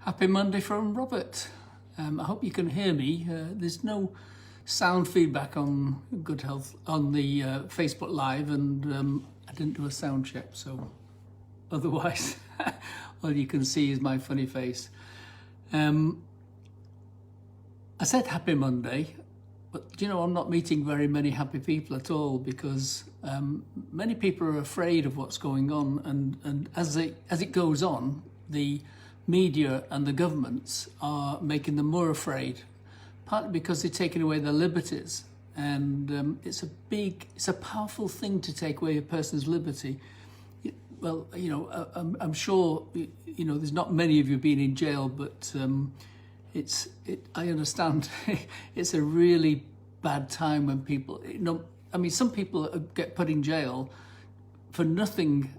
Happy Monday from Robert. I hope you can hear me. There's no sound feedback on Good Health on the Facebook Live, and I didn't do a sound check, so otherwise all you can see is my funny face. I said happy Monday, but you know, I'm not meeting very many happy people at all, because many people are afraid of what's going on, and as it goes on, the media and the governments are making them more afraid, partly because they're taking away their liberties, and it's a powerful thing to take away a person's liberty. Well, you know, I'm sure, you know, there's not many of you been in jail, but I understand it's a really bad time when people, you know, I mean, some people get put in jail for nothing,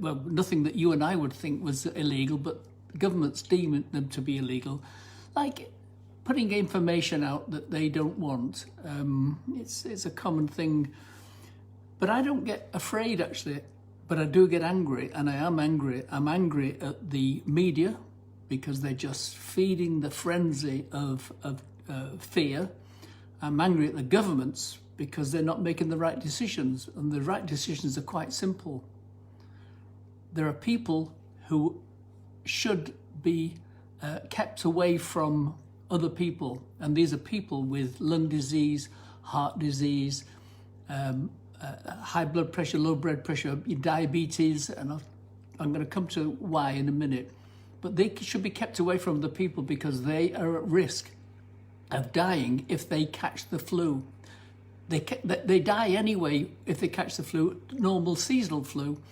nothing that you and I would think was illegal, but governments deem them to be illegal, like putting information out that they don't want. It's a common thing, but I don't get afraid actually, but I do get angry, and I am angry. I'm angry at the media because they're just feeding the frenzy of fear. I'm angry at the governments because they're not making the right decisions, and the right decisions are quite simple. There are people who should be kept away from other people, and these are people with lung disease, heart disease, high blood pressure, low blood pressure, diabetes, and I'm going to come to why in a minute. But they should be kept away from the people because they are at risk of dying if they catch the flu. They die anyway if they catch the flu, normal seasonal flu,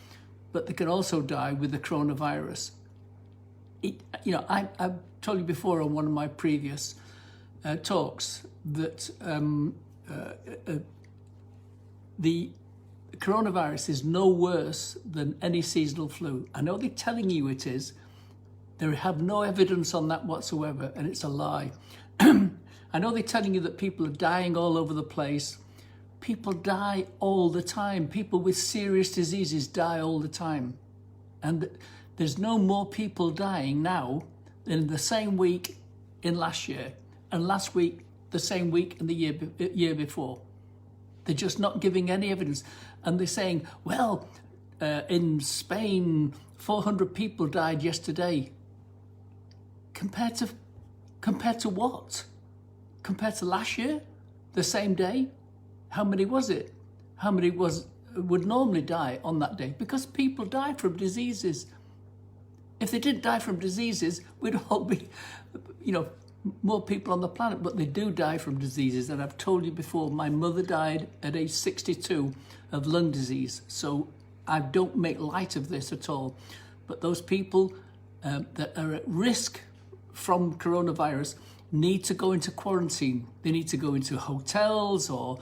but they can also die with the coronavirus. You know, I've told you before on one of my previous talks that the coronavirus is no worse than any seasonal flu. I know they're telling you it is. They have no evidence on that whatsoever, and it's a lie. I know they're telling you that people are dying all over the place. People die all the time. People with serious diseases die all the time. And there's no more people dying now than in the same week in last year, and last week, the same week in the year before. They're just not giving any evidence. And they're saying, well, in Spain, 400 people died yesterday. Compared to what? Compared to last year, the same day? How many was it? How many would normally die on that day? Because people die from diseases. If they didn't die from diseases, we'd all be, you know, more people on the planet, but they do die from diseases. And I've told you before, my mother died at age 62 of lung disease. So I don't make light of this at all. But those people that are at risk from coronavirus need to go into quarantine. They need to go into hotels or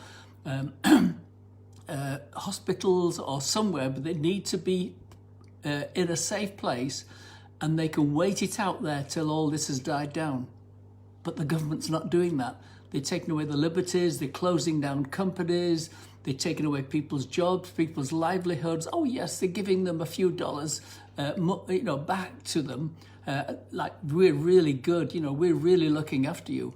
hospitals or somewhere, but they need to be in a safe place, and they can wait it out there till all this has died down. But the government's not doing that. They're taking away the liberties, they're closing down companies, they're taking away people's jobs, people's livelihoods. Oh yes, they're giving them a few dollars you know, back to them, like we're really good, you know, we're really looking after you.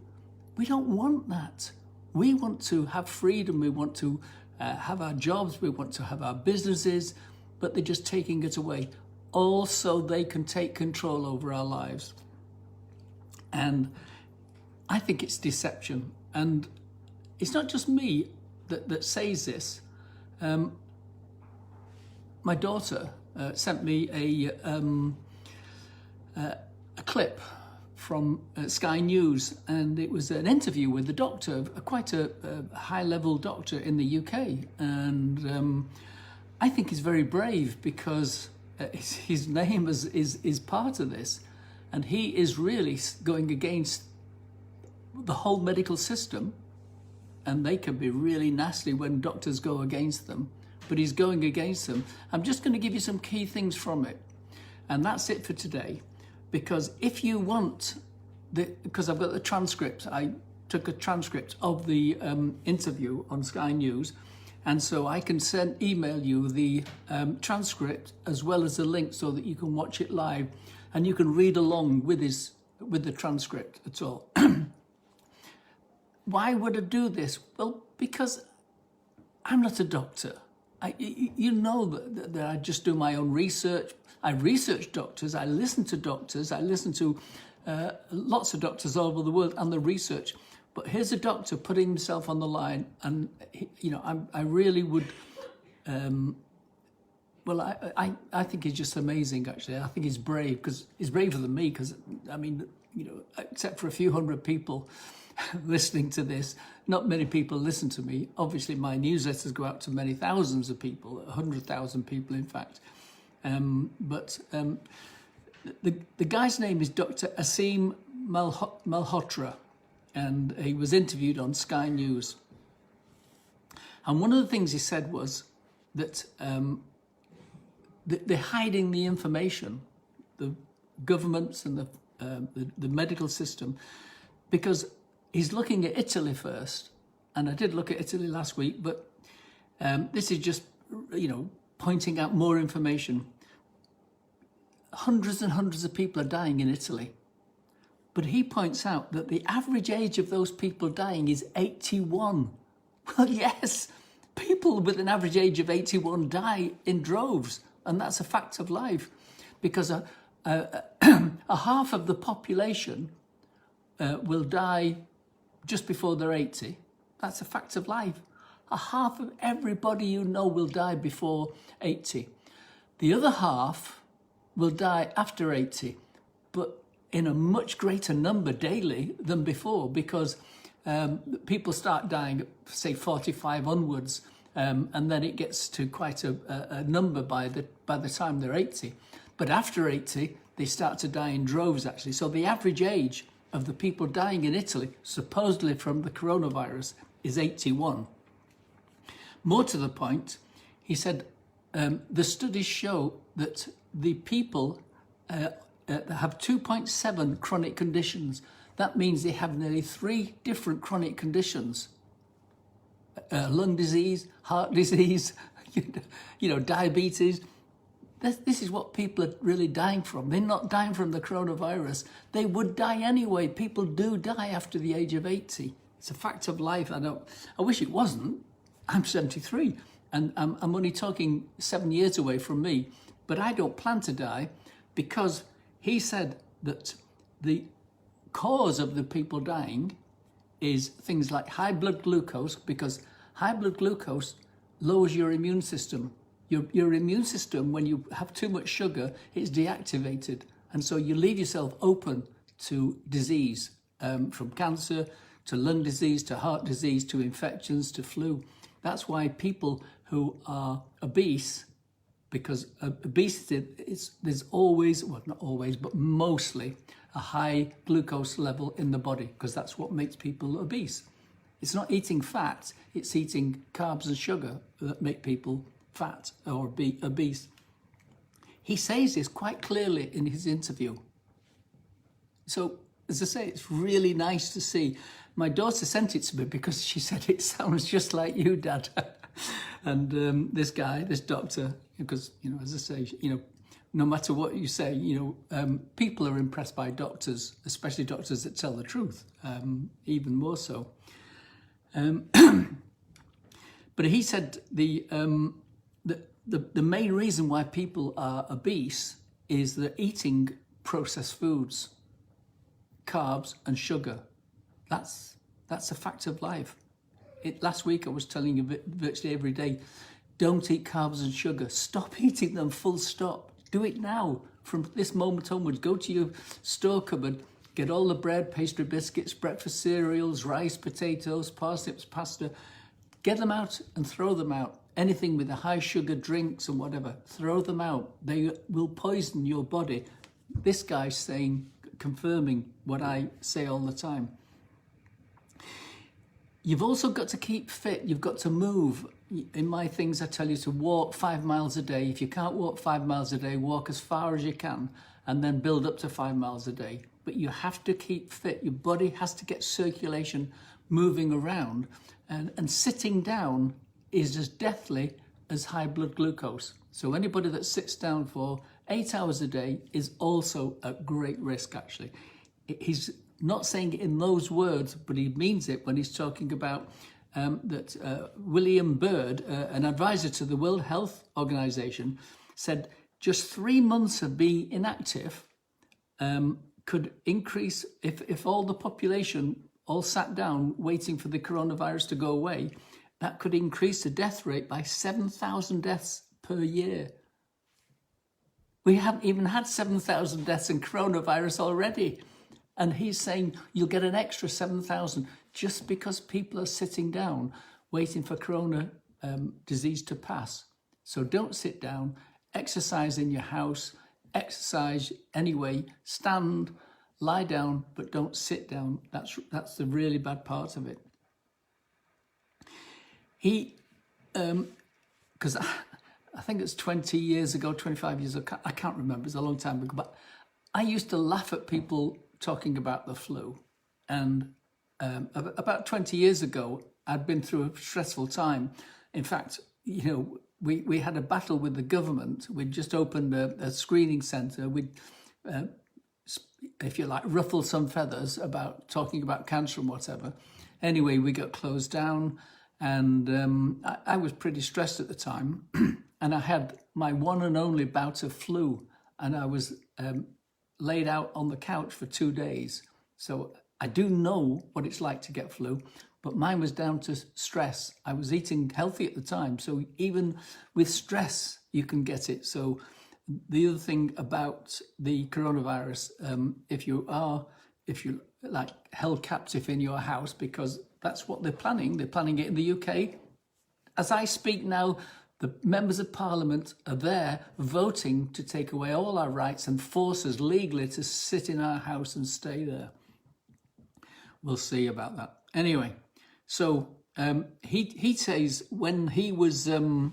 We don't want that. We want to have freedom, we want to have our jobs, we want to have our businesses, but they're just taking it away. Also, they can take control over our lives. And I think it's deception. And it's not just me that says this. My daughter sent me a clip from Sky News, and it was an interview with the doctor, quite a high-level doctor in the UK. And I think he's very brave because his name is part of this, and he is really going against the whole medical system, and they can be really nasty when doctors go against them, but he's going against them. I'm just going to give you some key things from it, and that's it for today. Because if you want, because I've got the transcript, I took a transcript of the interview on Sky News, and so I can email you the transcript as well as the link so that you can watch it live. and you can read along with the transcript at all. Why would I do this? Well, because I'm not a doctor. You know that I just do my own research. I research doctors, I listen to doctors, I listen to lots of doctors all over the world and the research. But here's a doctor putting himself on the line, and I really would. Well, I think he's just amazing. Actually, I think he's brave, because he's braver than me. Because I mean, except for a few hundred people listening to this, not many people listen to me. Obviously, my newsletters go out to many thousands of people, 100,000 people, in fact. But the guy's name is Dr. Asim Malhotra, and he was interviewed on Sky News. And one of the things he said was that they're hiding the information, the governments and the medical system, because he's looking at Italy first. And I did look at Italy last week, but this is just, pointing out more information. Hundreds and hundreds of people are dying in Italy. But he points out that the average age of those people dying is 81. Well, yes, people with an average age of 81 die in droves. And that's a fact of life, because a half of the population will die just before they're 80. That's a fact of life. A half of everybody you know will die before 80. The other half will die after 80, but in a much greater number daily than before, because people start dying at, say, 45 onwards, and then it gets to quite a number by the time they're 80. But after 80, they start to die in droves, actually. So the average age of the people dying in Italy, supposedly from the coronavirus, is 81. More to the point, he said, the studies show that the people have 2.7 chronic conditions. That means they have nearly 3 different chronic conditions. Lung disease, heart disease, diabetes. This is what people are really dying from. They're not dying from the coronavirus. They would die anyway. People do die after the age of 80. It's a fact of life. I wish it wasn't. I'm 73, and I'm only talking 7 years away from me. But I don't plan to die, because he said that the cause of the people dying is things like high blood glucose, because high blood glucose lowers your immune system. Your immune system, when you have too much sugar, is deactivated. And so you leave yourself open to disease, from cancer to lung disease, to heart disease, to infections, to flu. That's why people who are obese, because obesity, there's always, well, not always, but mostly a high glucose level in the body, because that's what makes people obese. It's not eating fat, it's eating carbs and sugar that make people fat or obese. He says this quite clearly in his interview. So, as I say, it's really nice to see. My daughter sent it to me because she said, it sounds just like you, Dad. And this guy, this doctor, because, as I say, no matter what you say, people are impressed by doctors, especially doctors that tell the truth, even more so. But he said the main reason why people are obese is they're eating processed foods, carbs and sugar. That's a fact of life. Last week I was telling you virtually every day, don't eat carbs and sugar. Stop eating them, full stop. Do it now. From this moment onwards, go to your store cupboard, get all the bread, pastry, biscuits, breakfast cereals, rice, potatoes, parsnips, pasta. Get them out and throw them out. Anything with a high sugar, drinks and whatever, throw them out. They will poison your body. This guy's saying, confirming what I say all the time. You've also got to keep fit. You've got to move. In my things, I tell you to walk 5 miles a day. If you can't walk 5 miles a day, walk as far as you can and then build up to 5 miles a day. But you have to keep fit. Your body has to get circulation moving around. And sitting down is as deathly as high blood glucose. So anybody that sits down for 8 hours a day is also at great risk, actually. He's not saying it in those words, but he means it when he's talking about that William Bird, an advisor to the World Health Organization, said just 3 months of being inactive could increase, if all the population all sat down waiting for the coronavirus to go away, that could increase the death rate by 7,000 deaths per year. We haven't even had 7,000 deaths in coronavirus already. And he's saying you'll get an extra 7,000 just because people are sitting down waiting for corona disease to pass. So don't sit down, exercise in your house, exercise anyway, stand, lie down, but don't sit down. That's the really bad part of it. He, because I think it's 20 years ago, 25 years ago, I can't remember, it's a long time ago, but I used to laugh at people talking about the flu. And about 20 years ago, I'd been through a stressful time. In fact, we had a battle with the government. We'd just opened a screening centre. We'd, if you like, ruffle some feathers about talking about cancer and whatever. Anyway, we got closed down, and I was pretty stressed at the time. And I had my one and only bout of flu, and I was laid out on the couch for 2 days. So I do know what it's like to get flu, but mine was down to stress. I was eating healthy at the time, so even with stress, you can get it. So the other thing about the coronavirus, if you like held captive in your house, because that's what they're planning it in the UK. As I speak now, the members of Parliament are there voting to take away all our rights and force us legally to sit in our house and stay there. We'll see about that. Anyway, so he says when he was a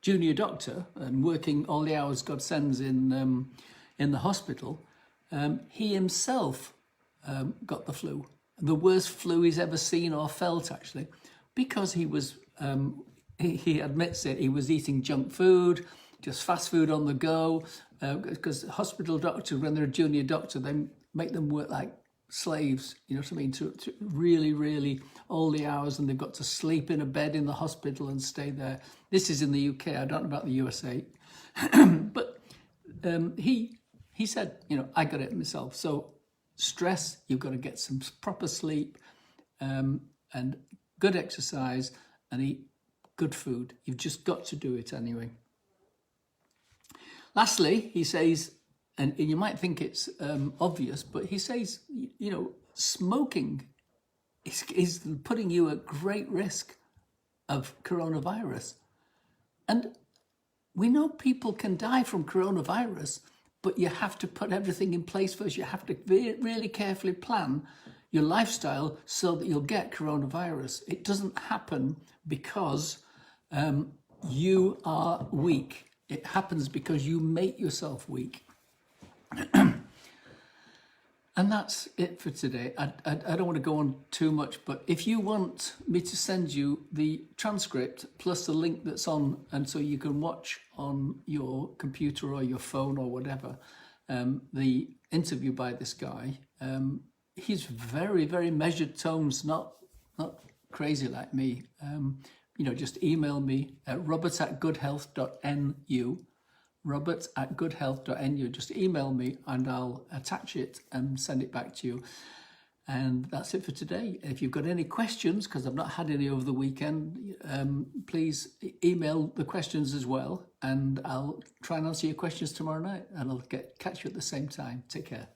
junior doctor and working all the hours God sends in the hospital, he himself got the flu, the worst flu he's ever seen or felt, actually, because he was. He admits it, he was eating junk food, just fast food on the go, because hospital doctors, when they're a junior doctor, they make them work like slaves, you know what I mean, to really, really all the hours, and they've got to sleep in a bed in the hospital and stay there. This is in the UK, I don't know about the USA. But he said, I got it myself. So stress, you've got to get some proper sleep and good exercise and eat good food. You've just got to do it anyway. Lastly, he says, and you might think it's obvious, but he says, smoking is putting you at great risk of coronavirus. And we know people can die from coronavirus, but you have to put everything in place first. You have to really carefully plan your lifestyle so that you'll get coronavirus. It doesn't happen because you are weak. It happens because you make yourself weak. And that's it for today. I don't want to go on too much, but if you want me to send you the transcript plus the link that's on, and so you can watch on your computer or your phone or whatever, the interview by this guy, he's very, very measured tones, not crazy like me. Just email me at robert@goodhealth.nu, robert@goodhealth.nu. Just email me and I'll attach it and send it back to you. And that's it for today. If you've got any questions, because I've not had any over the weekend, please email the questions as well. And I'll try and answer your questions tomorrow night, and I'll catch you at the same time. Take care.